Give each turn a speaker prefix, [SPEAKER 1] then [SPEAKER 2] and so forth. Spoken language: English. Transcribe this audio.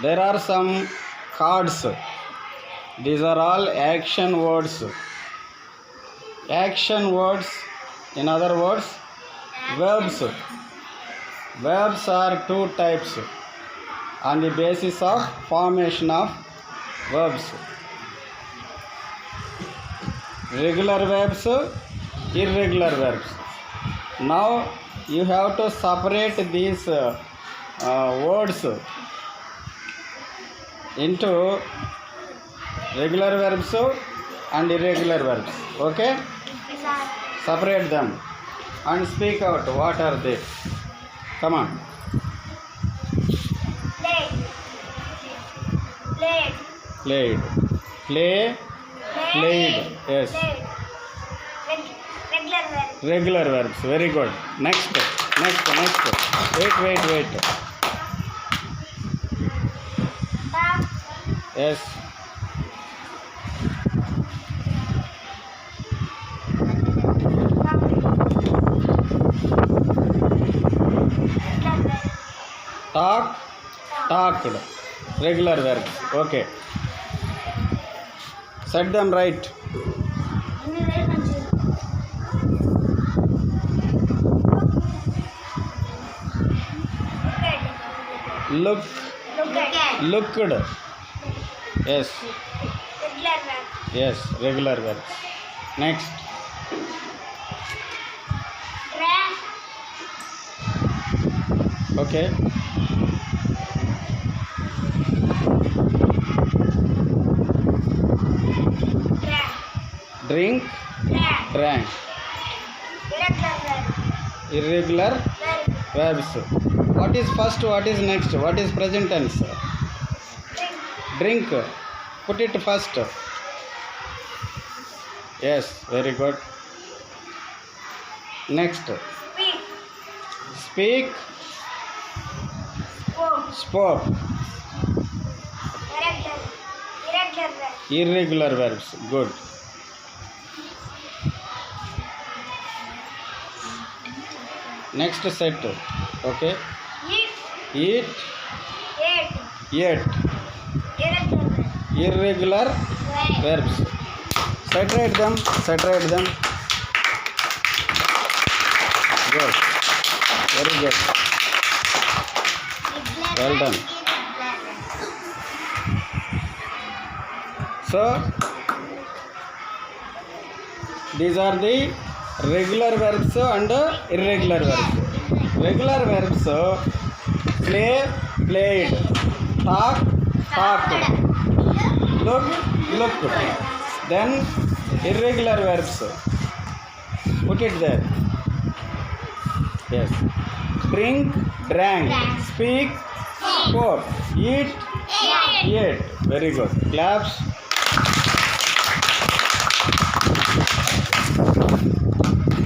[SPEAKER 1] There are some cards. These are all action words. Action words, in other words, verbs. Verbs are two types on the basis of formation of verbs. Regular verbs, irregular verbs. Now you have to separate these words into regular verbs and irregular verbs. Okay? Separate them and speak out. What are they? Come on. Played. Play. Played. Yes. Regular verbs. Very good. Next. Wait. Yes. Talked. Regular verbs. Okay. Set them right. Looked. Yes. Yes, regular verbs. Next. Okay. Drink. Drank. Irregular verbs. What is first? What is next? What is present tense? Drink. Put it first. Yes, very good. Next. Speak. Spoke. Irregular verbs. Good. Next set. Okay. Eat. Ate. Irregular verbs. Separate them. Good. Very good. Well done. So, these are the regular verbs and irregular verbs. Regular verbs: play, played, talk, talked, looked. Then irregular verbs. Put it there. Yes. Drink, drank. Speak, spoke. Eat, ate. Very good. Claps.